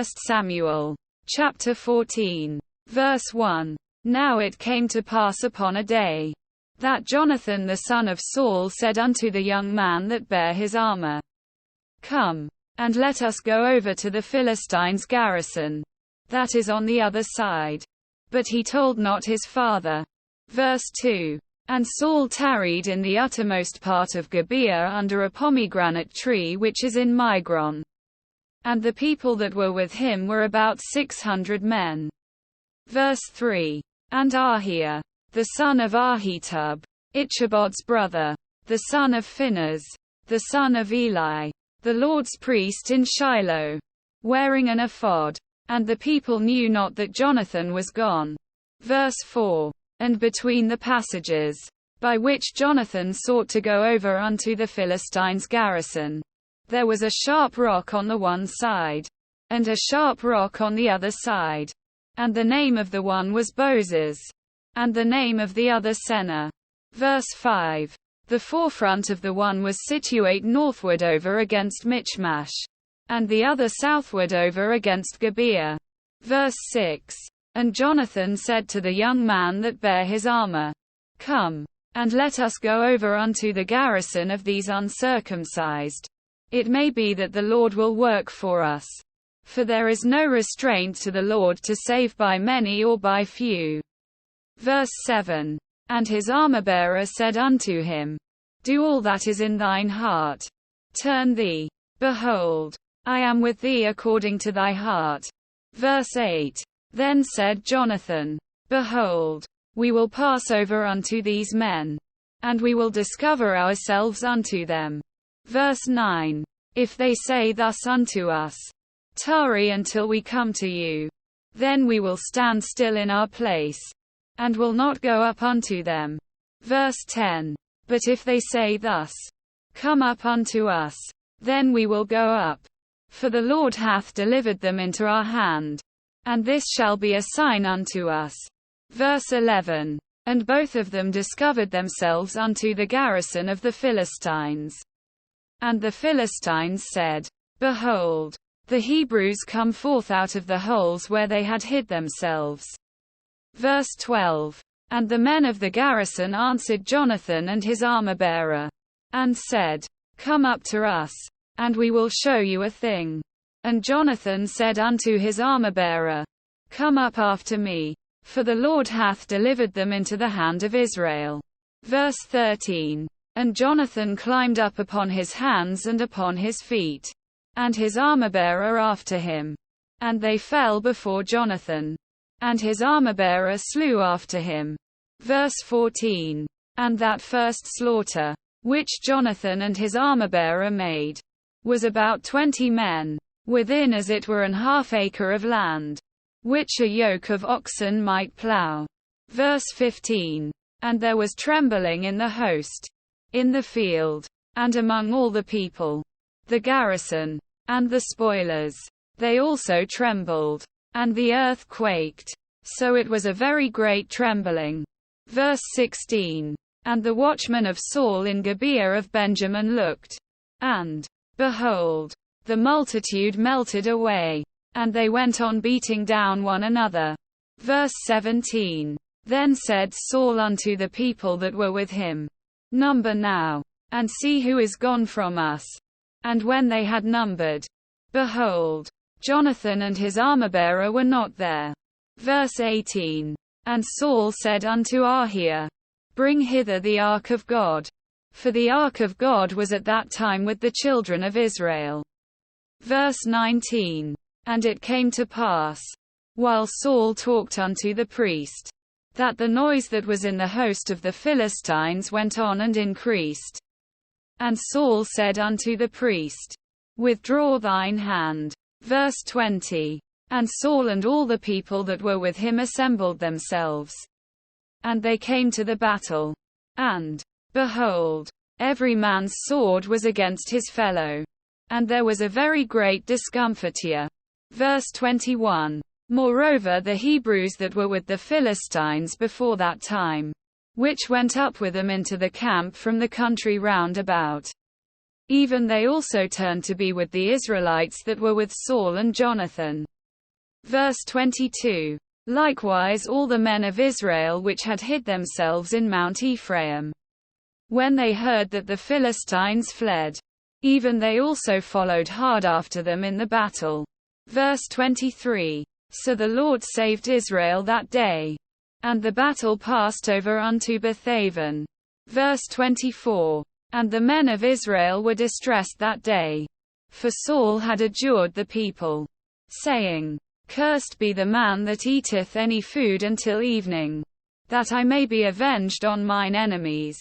1 Samuel, chapter 14, verse 1. Now it came to pass upon a day, that Jonathan the son of Saul said unto the young man that bare his armor, Come, and let us go over to the Philistines' garrison, that is on the other side. But he told not his father. Verse 2. And Saul tarried in the uttermost part of Gibeah under a pomegranate tree which is in Migron. And the people that were with him were about 600 men. Verse 3. And Ahiah, the son of Ahitub, Ichabod's brother, the son of Phinehas, the son of Eli, the Lord's priest in Shiloh, wearing an ephod. And the people knew not that Jonathan was gone. Verse 4. And between the passages, by which Jonathan sought to go over unto the Philistines' garrison, there was a sharp rock on the one side, and a sharp rock on the other side. And the name of the one was Bozez, and the name of the other Seneh. Verse 5. The forefront of the one was situate northward over against Michmash, and the other southward over against Gibeah. Verse 6. And Jonathan said to the young man that bare his armor, Come, and let us go over unto the garrison of these uncircumcised. It may be that the Lord will work for us. For there is no restraint to the Lord to save by many or by few. Verse 7. And his armor-bearer said unto him, Do all that is in thine heart. Turn thee. Behold, I am with thee according to thy heart. Verse 8. Then said Jonathan, Behold, we will pass over unto these men, and we will discover ourselves unto them. Verse 9. If they say thus unto us, Tarry until we come to you, then we will stand still in our place, and will not go up unto them. Verse 10. But if they say thus, Come up unto us, then we will go up. For the Lord hath delivered them into our hand, and this shall be a sign unto us. Verse 11. And both of them discovered themselves unto the garrison of the Philistines. And the Philistines said, Behold, the Hebrews come forth out of the holes where they had hid themselves. Verse 12. And the men of the garrison answered Jonathan and his armor-bearer, and said, Come up to us, and we will show you a thing. And Jonathan said unto his armor-bearer, Come up after me, for the Lord hath delivered them into the hand of Israel. Verse 13. And Jonathan climbed up upon his hands and upon his feet, and his armor-bearer after him. And they fell before Jonathan, and his armor-bearer slew after him. Verse 14. And that first slaughter, which Jonathan and his armor-bearer made, was about 20 men, within as it were an half acre of land, which a yoke of oxen might plough. Verse 15. And there was trembling in the host, in the field, and among all the people, the garrison, and the spoilers. They also trembled, and the earth quaked. So it was a very great trembling. Verse 16. And the watchmen of Saul in Gibeah of Benjamin looked, and, behold, the multitude melted away, and they went on beating down one another. Verse 17. Then said Saul unto the people that were with him, Number now, and see who is gone from us. And when they had numbered, behold, Jonathan and his armor-bearer were not there. Verse 18. And Saul said unto Ahiah, Bring hither the ark of God. For the ark of God was at that time with the children of Israel. Verse 19. And it came to pass, while Saul talked unto the priest, that the noise that was in the host of the Philistines went on and increased. And Saul said unto the priest, Withdraw thine hand. Verse 20. And Saul and all the people that were with him assembled themselves. And they came to the battle. And, behold, every man's sword was against his fellow. And there was a very great discomfiture. Verse 21. Moreover the Hebrews that were with the Philistines before that time, which went up with them into the camp from the country round about, Even they also turned to be with the Israelites that were with Saul and Jonathan. Verse 22. Likewise all the men of Israel which had hid themselves in Mount Ephraim, when they heard that the Philistines fled, even they also followed hard after them in the battle. Verse 23. So the Lord saved Israel that day, and the battle passed over unto Bethaven. Verse 24. And the men of Israel were distressed that day, for Saul had adjured the people, saying, Cursed be the man that eateth any food until evening, that I may be avenged on mine enemies.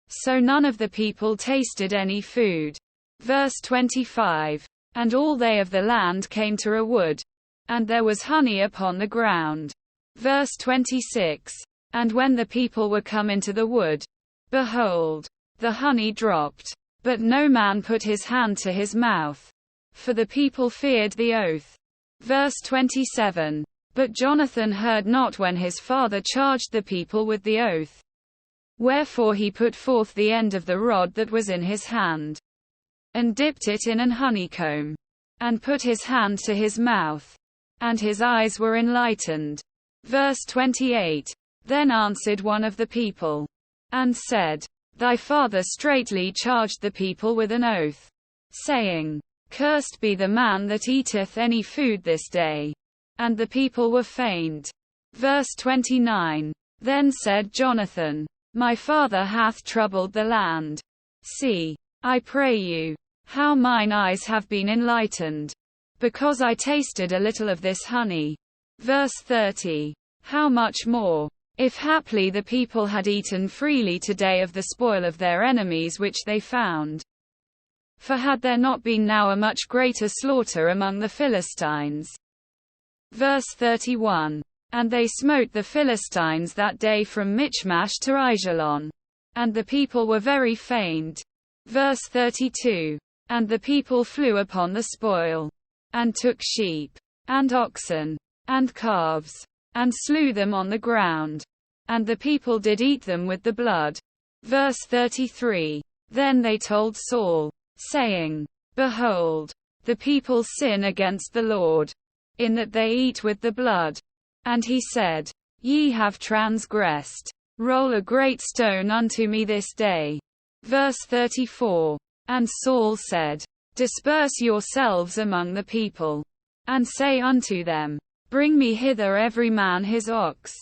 So none of the people tasted any food. Verse 25. And all they of the land came to a wood, and there was honey upon the ground. Verse 26. And when the people were come into the wood, behold, the honey dropped, but no man put his hand to his mouth, for the people feared the oath. Verse 27. But Jonathan heard not when his father charged the people with the oath. Wherefore he put forth the end of the rod that was in his hand, and dipped it in an honeycomb, and put his hand to his mouth, and his eyes were enlightened. Verse 28. Then answered one of the people, and said, Thy father straitly charged the people with an oath, saying, Cursed be the man that eateth any food this day. And the people were faint. Verse 29. Then said Jonathan, My father hath troubled the land. See, I pray you, how mine eyes have been enlightened, because I tasted a little of this honey. Verse 30. How much more, if haply the people had eaten freely today of the spoil of their enemies which they found? For had there not been now a much greater slaughter among the Philistines? Verse 31. And they smote the Philistines that day from Michmash to Aijalon, and the people were very faint. Verse 32. And the people flew upon the spoil, and took sheep, and oxen, and calves, and slew them on the ground, and the people did eat them with the blood. Verse 33. Then they told Saul, saying, Behold, the people sin against the Lord, in that they eat with the blood. And he said, Ye have transgressed. Roll a great stone unto me this day. Verse 34. And Saul said, Disperse yourselves among the people, and say unto them, Bring me hither every man his ox,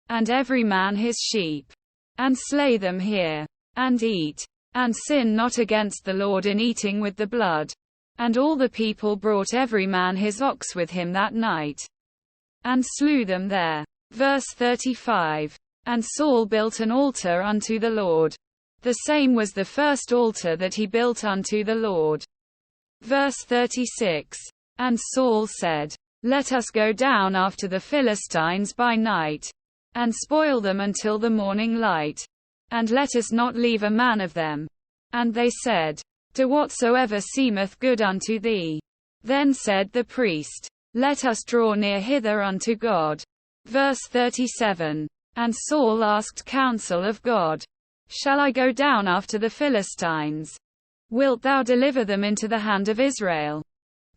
and every man his sheep, and slay them here, and eat, and sin not against the Lord in eating with the blood. And all the people brought every man his ox with him that night, and slew them there. Verse 35. And Saul built an altar unto the Lord. The same was the first altar that he built unto the Lord. Verse 36. And Saul said, Let us go down after the Philistines by night, and spoil them until the morning light, and let us not leave a man of them. And they said, Do whatsoever seemeth good unto thee. Then said the priest, Let us draw near hither unto God. Verse 37. And Saul asked counsel of God, Shall I go down after the Philistines? Wilt thou deliver them into the hand of Israel?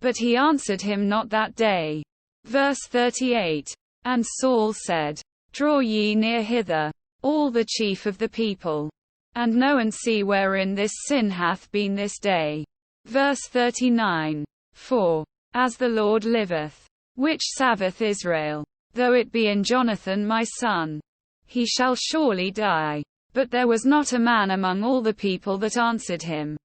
But he answered him not that day. Verse 38. And Saul said, Draw ye near hither, all the chief of the people, and know and see wherein this sin hath been this day. Verse 39. For, as the Lord liveth, which saveth Israel, though it be in Jonathan my son, he shall surely die. But there was not a man among all the people that answered him.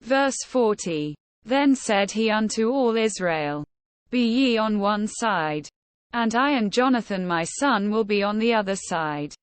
Verse 40. Then said he unto all Israel, Be ye on one side, and I and Jonathan my son will be on the other side.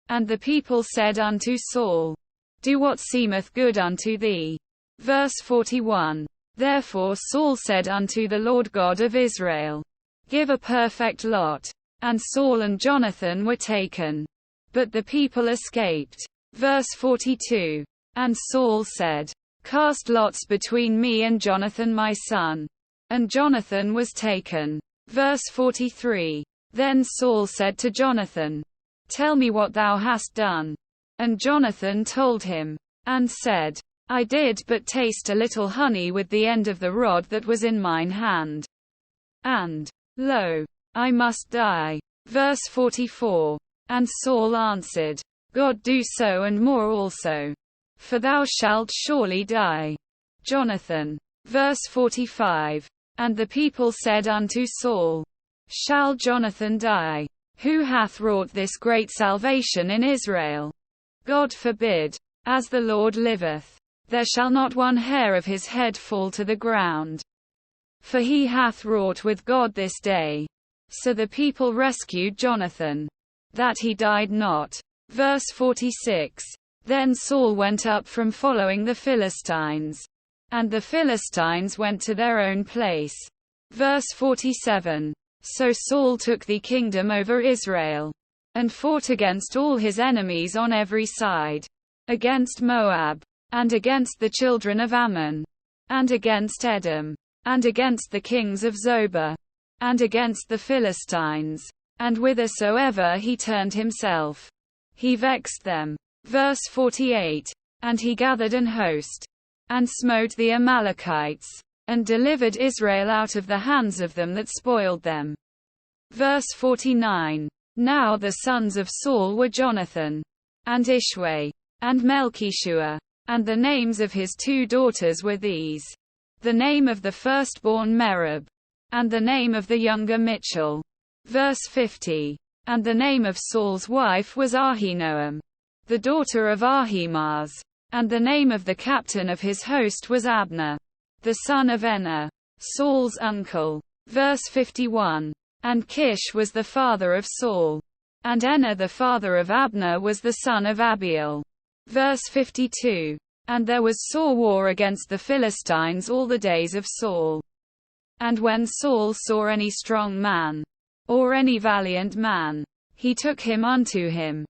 And the people said unto Saul, Do what seemeth good unto thee. Verse 41. Therefore Saul said unto the Lord God of Israel, Give a perfect lot. And Saul and Jonathan were taken, but the people escaped. Verse 42. And Saul said, Cast lots between me and Jonathan my son. And Jonathan was taken. Verse 43. Then Saul said to Jonathan, Tell me what thou hast done. And Jonathan told him, and said, I did but taste a little honey with the end of the rod that was in mine hand. And, lo, I must die. Verse 44. And Saul answered, God do so and more also. For thou shalt surely die. Jonathan. Verse 45. And the people said unto Saul, Shall Jonathan die? Who hath wrought this great salvation in Israel? God forbid. As the Lord liveth, there shall not one hair of his head fall to the ground. For he hath wrought with God this day. So the people rescued Jonathan, that he died not. Verse 46. Then Saul went up from following the Philistines. And the Philistines went to their own place. Verse 47. So Saul took the kingdom over Israel, and fought against all his enemies on every side, against Moab, and against the children of Ammon, and against Edom, and against the kings of Zobah, and against the Philistines, and whithersoever he turned himself, he vexed them. Verse 48. And he gathered an host, and smote the Amalekites, and delivered Israel out of the hands of them that spoiled them. Verse 49. Now the sons of Saul were Jonathan, and Ishway, and Melchishua, and the names of his 2 daughters were these. The name of the firstborn Merab, and the name of the younger Michal. Verse 50. And the name of Saul's wife was Ahinoam, the daughter of Ahimaaz, and the name of the captain of his host was Abner, the son of Enah, Saul's uncle. Verse 51. And Kish was the father of Saul, and Enah the father of Abner was the son of Abiel. Verse 52. And there was sore war against the Philistines all the days of Saul. And when Saul saw any strong man, or any valiant man, he took him unto him,